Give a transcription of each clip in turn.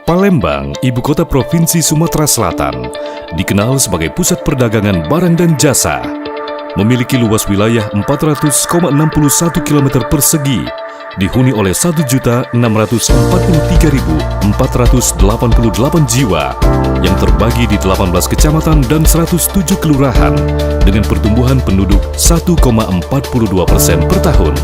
Palembang, ibu kota Provinsi Sumatera Selatan, dikenal sebagai pusat perdagangan barang dan jasa. Memiliki luas wilayah 400,61 km persegi, dihuni oleh 1.643.488 jiwa, yang terbagi di 18 kecamatan dan 107 kelurahan, dengan pertumbuhan penduduk 1,42% per tahun.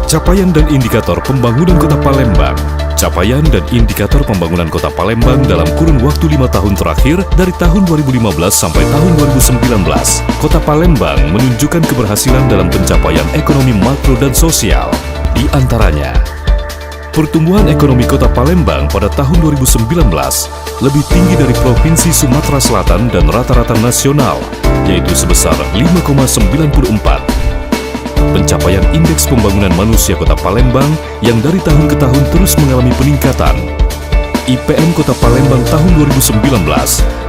Capaian dan indikator pembangunan Kota Palembang. Capaian dan indikator pembangunan Kota Palembang dalam kurun waktu 5 tahun terakhir dari tahun 2015 sampai tahun 2019. Kota Palembang menunjukkan keberhasilan dalam pencapaian ekonomi makro dan sosial. Di antaranya, pertumbuhan ekonomi Kota Palembang pada tahun 2019 lebih tinggi dari Provinsi Sumatera Selatan dan rata-rata nasional, yaitu sebesar 5,94. Pencapaian Indeks Pembangunan Manusia Kota Palembang yang dari tahun ke tahun terus mengalami peningkatan. IPM Kota Palembang tahun 2019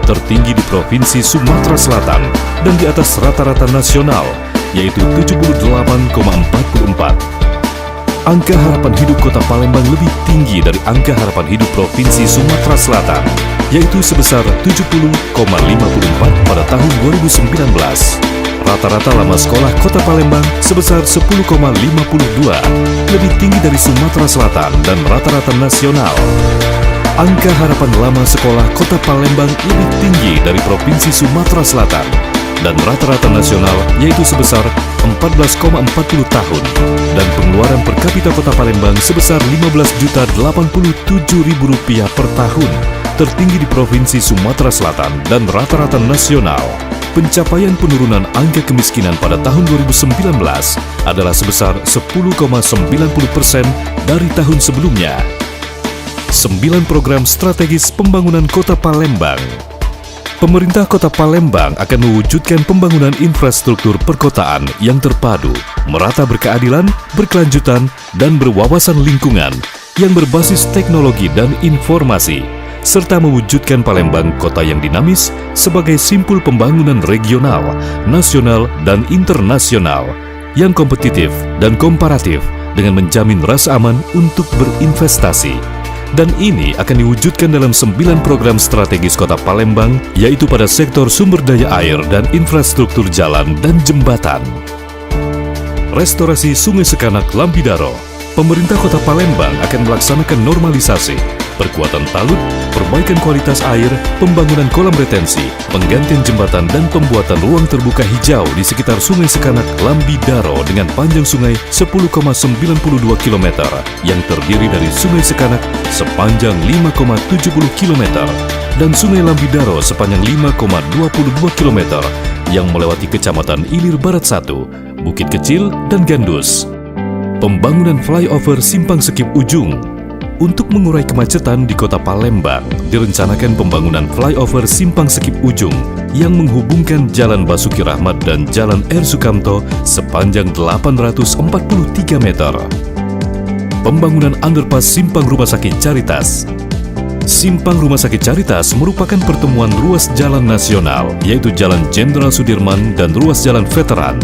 tertinggi di Provinsi Sumatera Selatan dan di atas rata-rata nasional, yaitu 78,44. Angka harapan hidup Kota Palembang lebih tinggi dari angka harapan hidup Provinsi Sumatera Selatan, yaitu sebesar 70,54 pada tahun 2019. Rata-rata lama sekolah Kota Palembang sebesar 10,52, lebih tinggi dari Sumatera Selatan dan rata-rata nasional. Angka harapan lama sekolah Kota Palembang lebih tinggi dari Provinsi Sumatera Selatan dan rata-rata nasional, yaitu sebesar 14,40 tahun. Dan pengeluaran per kapita Kota Palembang sebesar Rp15.087.000 per tahun, tertinggi di Provinsi Sumatera Selatan dan rata-rata nasional. Pencapaian penurunan angka kemiskinan pada tahun 2019 adalah sebesar 10,90% dari tahun sebelumnya. 9 program strategis pembangunan Kota Palembang. Pemerintah Kota Palembang akan mewujudkan pembangunan infrastruktur perkotaan yang terpadu, merata, berkeadilan, berkelanjutan, dan berwawasan lingkungan yang berbasis teknologi dan informasi, serta mewujudkan Palembang kota yang dinamis sebagai simpul pembangunan regional, nasional, dan internasional yang kompetitif dan komparatif dengan menjamin rasa aman untuk berinvestasi. Dan ini akan diwujudkan dalam 9 program strategis Kota Palembang, yaitu pada sektor sumber daya air dan infrastruktur jalan dan jembatan. Restorasi Sungai Sekanak Lambidaro. Pemerintah Kota Palembang akan melaksanakan normalisasi, perkuatan talut, perbaikan kualitas air, pembangunan kolam retensi, penggantian jembatan, dan pembuatan ruang terbuka hijau di sekitar Sungai Sekanak Lambidaro dengan panjang sungai 10,92 km yang terdiri dari Sungai Sekanak sepanjang 5,70 km dan Sungai Lambidaro sepanjang 5,22 km yang melewati Kecamatan Ilir Barat 1, Bukit Kecil, dan Gandus. Pembangunan flyover Simpang Sekip Ujung. Untuk mengurai kemacetan di Kota Palembang, direncanakan pembangunan flyover Simpang Sekip Ujung yang menghubungkan Jalan Basuki Rahmat dan Jalan R. Sukamto sepanjang 843 meter. Pembangunan underpass Simpang Rumah Sakit Caritas. Simpang Rumah Sakit Caritas merupakan pertemuan ruas jalan nasional, yaitu Jalan Jenderal Sudirman dan ruas Jalan Veteran.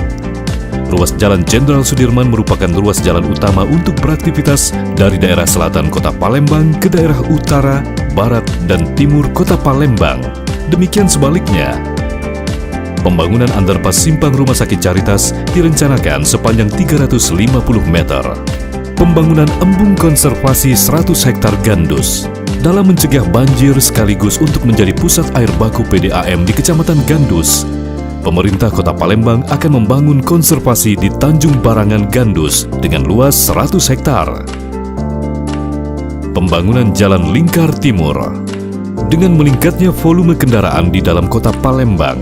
Ruas Jalan Jenderal Sudirman merupakan ruas jalan utama untuk beraktivitas dari daerah selatan Kota Palembang ke daerah utara, barat, dan timur Kota Palembang. Demikian sebaliknya. Pembangunan underpass Simpang Rumah Sakit Caritas direncanakan sepanjang 350 meter. Pembangunan embung konservasi 100 hektar Gandus dalam mencegah banjir sekaligus untuk menjadi pusat air baku PDAM di Kecamatan Gandus. Pemerintah Kota Palembang akan membangun konservasi di Tanjung Barangan Gandus dengan luas 100 hektar. Pembangunan Jalan Lingkar Timur. Dengan meningkatnya volume kendaraan di dalam Kota Palembang,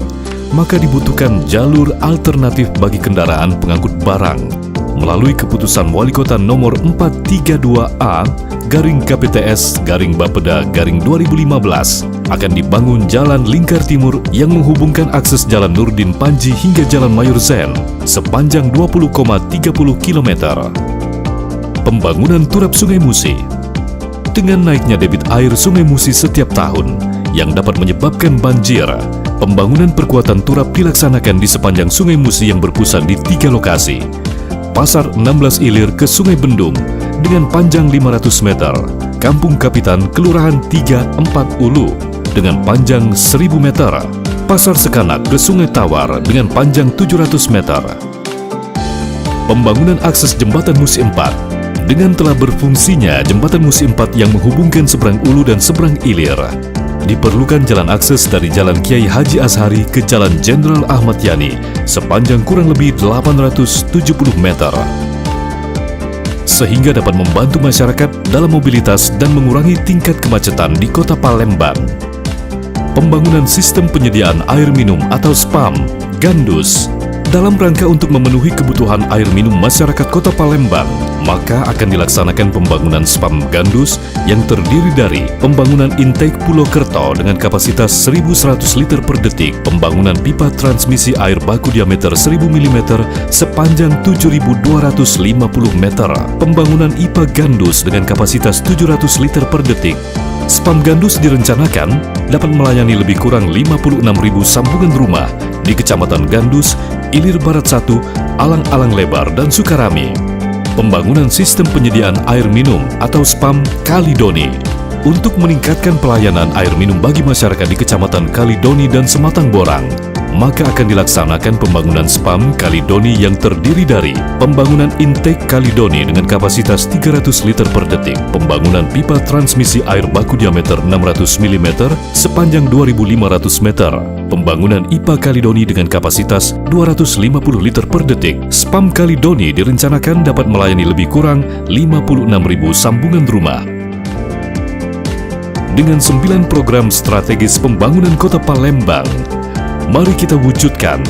maka dibutuhkan jalur alternatif bagi kendaraan pengangkut barang. Melalui keputusan Wali Kota nomor 432A /KPTS/Bapeda/2015 akan dibangun Jalan Lingkar Timur yang menghubungkan akses Jalan Nurdin Panji hingga Jalan Mayor Zen sepanjang 20,30 km. Pembangunan turap Sungai Musi. Dengan naiknya debit air Sungai Musi setiap tahun yang dapat menyebabkan banjir, Pembangunan perkuatan turap dilaksanakan di sepanjang Sungai Musi yang berpusat di 3 lokasi. Pasar 16 Ilir ke Sungai Bendung dengan panjang 500 meter, Kampung Kapitan Kelurahan 3-4 Ulu dengan panjang 1000 meter, Pasar Sekanak ke Sungai Tawar dengan panjang 700 meter. Pembangunan akses Jembatan Musi 4 dengan telah berfungsinya Jembatan Musi 4 yang menghubungkan seberang Ulu dan seberang Ilir. Diperlukan jalan akses dari Jalan Kiai Haji Ashari ke Jalan Jenderal Ahmad Yani sepanjang kurang lebih 870 meter. Sehingga dapat membantu masyarakat dalam mobilitas dan mengurangi tingkat kemacetan di Kota Palembang. Pembangunan sistem penyediaan air minum atau SPAM, Gandus, dalam rangka untuk memenuhi kebutuhan air minum masyarakat Kota Palembang, maka akan dilaksanakan pembangunan SPAM Gandus yang terdiri dari pembangunan intake Pulau Kerto dengan kapasitas 1.100 liter per detik, pembangunan pipa transmisi air baku diameter 1000 mm sepanjang 7.250 meter, pembangunan IPA Gandus dengan kapasitas 700 liter per detik. SPAM Gandus direncanakan dapat melayani lebih kurang 56.000 sambungan rumah di Kecamatan Gandus, Ilir Barat 1, Alang-Alang Lebar, dan Sukarami. Pembangunan sistem penyediaan air minum atau SPAM Kalidoni untuk meningkatkan pelayanan air minum bagi masyarakat di Kecamatan Kalidoni dan Sematang Borang, maka akan dilaksanakan pembangunan SPAM Kalidoni yang terdiri dari pembangunan intake Kalidoni dengan kapasitas 300 liter per detik, pembangunan pipa transmisi air baku diameter 600 mm sepanjang 2.500 meter, pembangunan IPA Kalidoni dengan kapasitas 250 liter per detik. SPAM Kalidoni direncanakan dapat melayani lebih kurang 56.000 sambungan rumah. Dengan 9 program strategis pembangunan Kota Palembang, mari kita wujudkan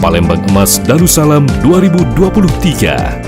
Palembang Emas Darussalam 2023.